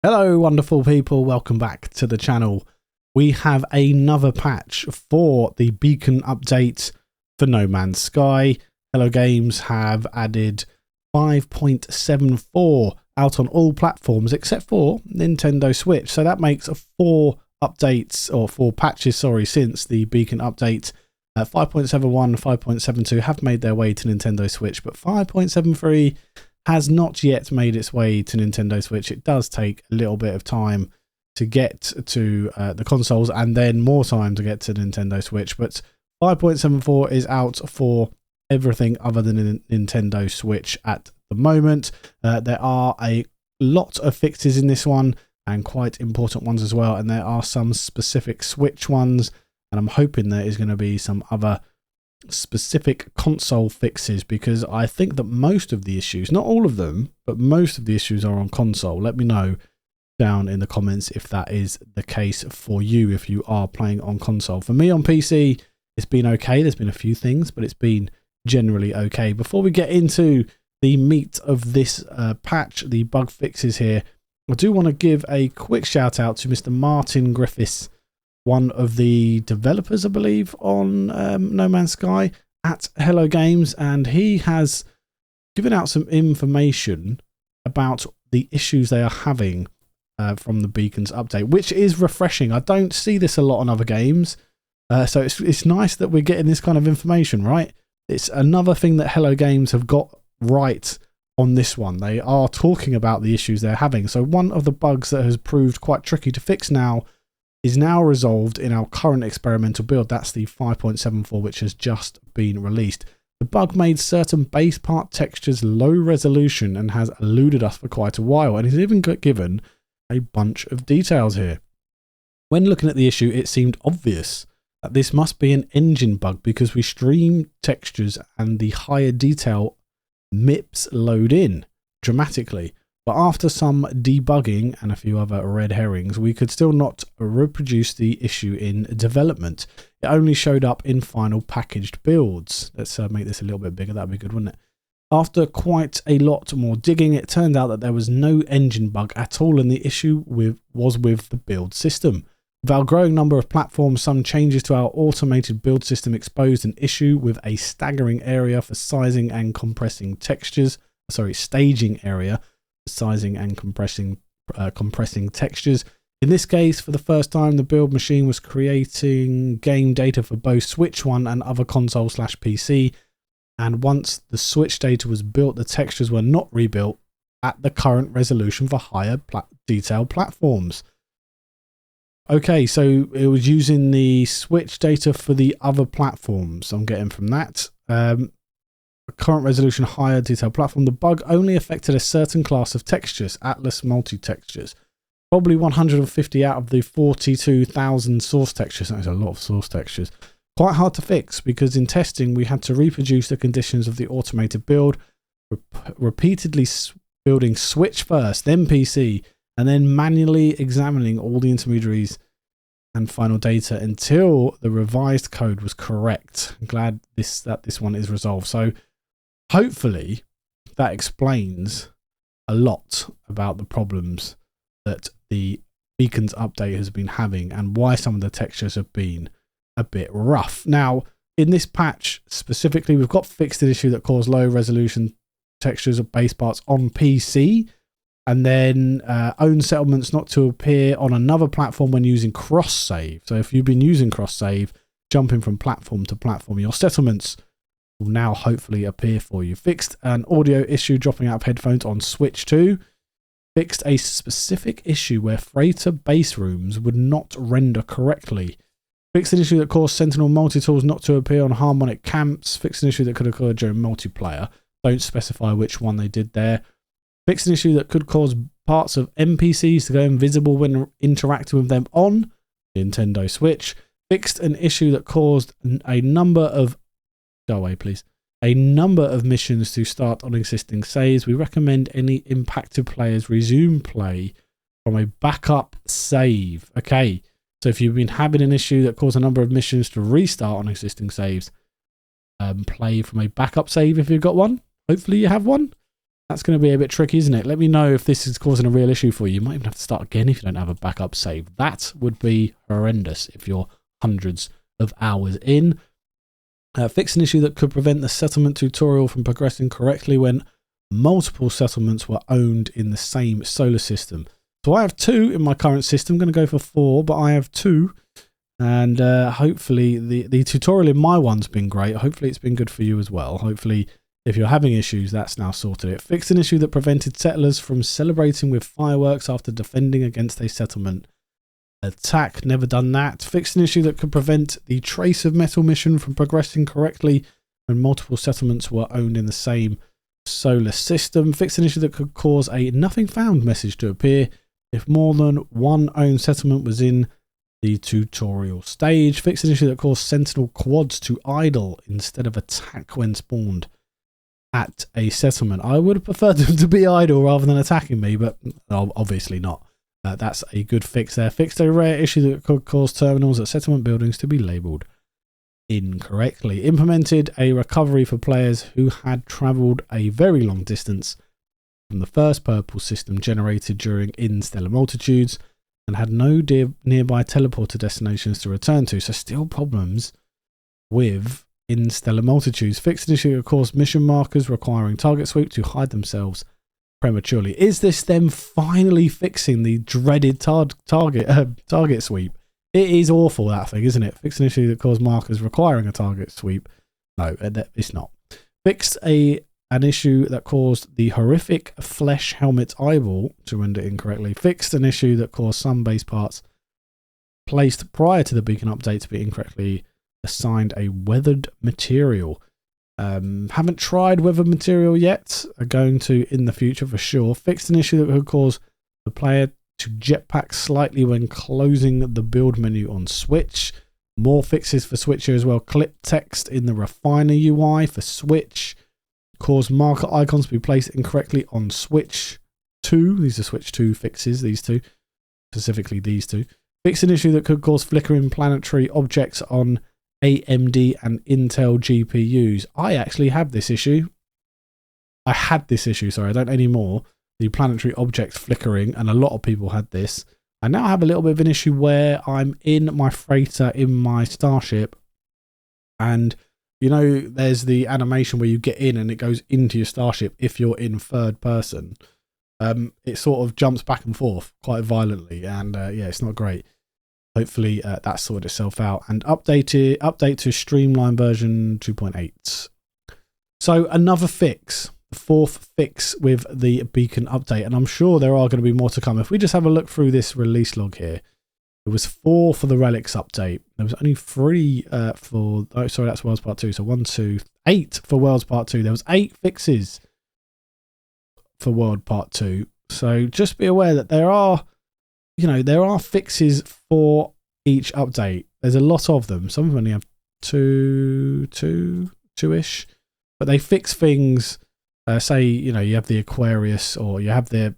Hello wonderful people, welcome back to the channel. We have another patch for the beacon update for No Man's Sky. Hello Games have added 5.74 out on all platforms except for Nintendo Switch. So that makes 4 updates, or 4 patches, sorry, since the beacon update. 5.71, 5.72 have made their way to Nintendo Switch, but 5.73 has not yet made its way to Nintendo Switch. It does take a little bit of time to get to the consoles, and then more time to get to Nintendo Switch. But 5.74 is out for everything other than Nintendo Switch at the moment. There are a lot of fixes in this one, and quite important ones as well. And there are some specific Switch ones, and I'm hoping there is going to be some other specific console fixes, because I think that most of the issues, not all of them, but most of the issues are on console. Let me know down in the comments if that is the case for you, if you are playing on console. For me on PC, it's been okay. There's been a few things, but it's been generally okay. Before we get into the meat of this patch, the bug fixes here, I do want to give a quick shout out to Mr. Martin Griffiths, one of the developers, I believe, on No Man's Sky at Hello Games, and he has given out some information about the issues they are having from the Beacons update, which is refreshing. I don't see this a lot on other games, so it's nice that we're getting this kind of information, right? It's another thing that Hello Games have got right on this one. They are talking about the issues they're having. So one of the bugs that has proved quite tricky to fix now is now resolved in our current experimental build. That's the 5.74, which has just been released. The bug made certain base part textures low resolution and has eluded us for quite a while, and he's even got given a bunch of details here. When looking at the issue, it seemed obvious that this must be an engine bug, because we stream textures and the higher detail MIPS load in dramatically. But after some debugging and a few other red herrings, we could still not reproduce the issue in development. It only showed up in final packaged builds. Let's make this a little bit bigger. That'd be good, wouldn't it? After quite a lot more digging, it turned out that there was no engine bug at all, and the issue was with the build system. With our growing number of platforms, some changes to our automated build system exposed an issue with a staggering area for sizing and compressing textures. Sorry, staging area. Sizing and compressing textures. In this case, for the first time, the build machine was creating game data for both Switch 1 and other console/PC, and once the Switch data was built, the textures were not rebuilt at the current resolution for higher detail platforms. Okay, so it was using the Switch data for the other platforms I'm getting from that. Current resolution higher detail platform. The bug only affected a certain class of textures, Atlas multi-textures. Probably 150 out of the 42,000 source textures. That is a lot of source textures. Quite hard to fix, because in testing we had to reproduce the conditions of the automated build, repeatedly building Switch first, then PC, and then manually examining all the intermediaries and final data until the revised code was correct. I'm glad that this one is resolved. So hopefully that explains a lot about the problems that the Beacons update has been having and why some of the textures have been a bit rough. Now, in this patch specifically, we've got fixed an issue that caused low resolution textures of base parts on PC, and then own settlements not to appear on another platform when using cross save. So if you've been using cross save, jumping from platform to platform, your settlements will now hopefully appear for you. Fixed an audio issue dropping out of headphones on Switch 2. Fixed a specific issue where freighter base rooms would not render correctly. Fixed an issue that caused Sentinel multi-tools not to appear on harmonic camps. Fixed an issue that could occur during multiplayer. Don't specify which one they did there. Fixed an issue that could cause parts of NPCs to go invisible when interacting with them on Nintendo Switch. Fixed an issue that caused a number of missions to start on existing saves. We recommend any impacted players resume play from a backup save. Okay, so if you've been having an issue that caused a number of missions to restart on existing saves, play from a backup save if you've got one. Hopefully you have one. That's going to be a bit tricky, isn't it? Let me know if this is causing a real issue for you. You might even have to start again if you don't have a backup save. That would be horrendous if you're hundreds of hours in. Fix an issue that could prevent the settlement tutorial from progressing correctly when multiple settlements were owned in the same solar system. So I have 2 in my current system. I'm going to go for 4, but I have 2. And hopefully the tutorial in my one's been great. Hopefully it's been good for you as well. Hopefully if you're having issues, that's now sorted it. Fixed an issue that prevented settlers from celebrating with fireworks after defending against a settlement attack. Never done that. Fixed an issue that could prevent the Trace of Metal mission from progressing correctly when multiple settlements were owned in the same solar system. Fixed an issue that could cause a nothing found message to appear if more than one owned settlement was in the tutorial stage. Fixed an issue that caused sentinel quads to idle instead of attack when spawned at a settlement. I would have preferred them to be idle rather than attacking me, but obviously not. That's a good fix there. Fixed a rare issue that could cause terminals at settlement buildings to be labelled incorrectly. Implemented a recovery for players who had travelled a very long distance from the first purple system generated during Interstellar Multitudes and had no nearby teleporter destinations to return to. So still problems with Interstellar Multitudes. Fixed an issue that caused mission markers requiring target sweep to hide themselves prematurely. Is this them finally fixing the dreaded target sweep? It is awful, that thing, isn't it? Fixed an issue that caused markers requiring a target sweep. No, it's not. Fixed an issue that caused the horrific flesh helmet eyeball to render incorrectly. Fixed an issue that caused some base parts placed prior to the beacon update to be incorrectly assigned a weathered material. Haven't tried weathered material yet. Are going to in the future for sure. Fixed an issue that could cause the player to jetpack slightly when closing the build menu on Switch. More fixes for Switch here as well. Clip text in the Refiner UI for Switch. Cause marker icons to be placed incorrectly on Switch 2. These are Switch 2 fixes, these two. Specifically these two. Fix an issue that could cause flickering planetary objects on AMD and Intel GPUs. I actually have this issue. I had this issue, sorry, I don't anymore. The planetary objects flickering, and a lot of people had this. I now have a little bit of an issue where I'm in my freighter, in my starship, and you know there's the animation where you get in and it goes into your starship if you're in third person. It sort of jumps back and forth quite violently, and yeah, it's not great. Hopefully that sorted itself out. And update to Streamline version 2.8. So another fix, the 4th fix with the beacon update, and I'm sure there are going to be more to come. If we just have a look through this release log here, there was 4 for the Relics update. There was only 3 for, oh sorry, that's Worlds Part 2. So 1, 2, 8 for Worlds Part 2. There was 8 fixes for World Part 2. So just be aware that there are, you know, there are fixes for each update. There's a lot of them. Some of them only have two-ish, but they fix things. Say, you know, you have the Aquarius or you have the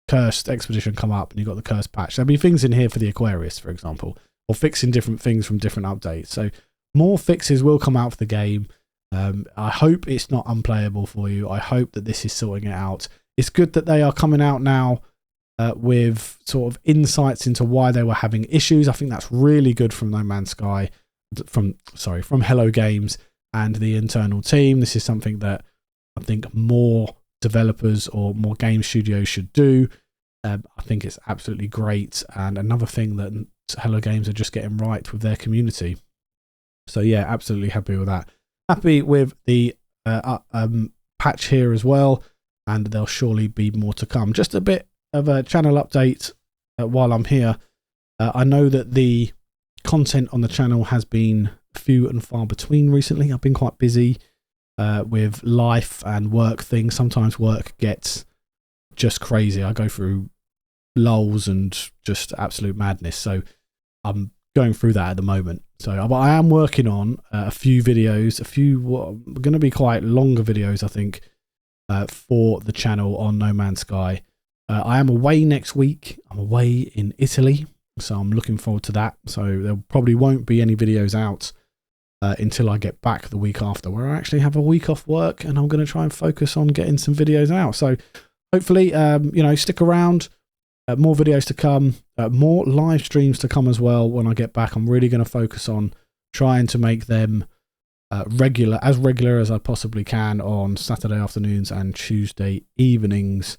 Cursed Expedition come up and you've got the Cursed patch. There'll be things in here for the Aquarius, for example, or fixing different things from different updates. So more fixes will come out for the game. I hope it's not unplayable for you. I hope that this is sorting it out. It's good that they are coming out now with sort of insights into why they were having issues. I think that's really good from No Man's Sky, from Hello Games and the internal team. This is something that I think more developers or more game studios should do. I think it's absolutely great, and another thing that Hello Games are just getting right with their community. So yeah, absolutely happy with that. Happy with the patch here as well, and there'll surely be more to come. Just a bit of a channel update while I'm here. I know that the content on the channel has been few and far between recently. I've been quite busy with life and work things. Sometimes work gets just crazy. I go through lulls and just absolute madness. So I'm going through that at the moment. So I am working on a few videos, going to be quite longer videos, I think, for the channel on No Man's Sky. I am away next week. I'm away in Italy, so I'm looking forward to that. So there probably won't be any videos out until I get back the week after, where I actually have a week off work, and I'm going to try and focus on getting some videos out. So hopefully, you know, stick around. More videos to come, more live streams to come as well. When I get back, I'm really going to focus on trying to make them regular as I possibly can on Saturday afternoons and Tuesday evenings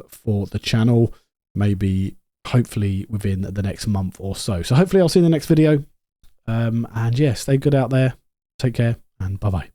for the channel, maybe hopefully within the next month or so. So hopefully I'll see you in the next video. And yeah, stay good out there. Take care, and bye-bye.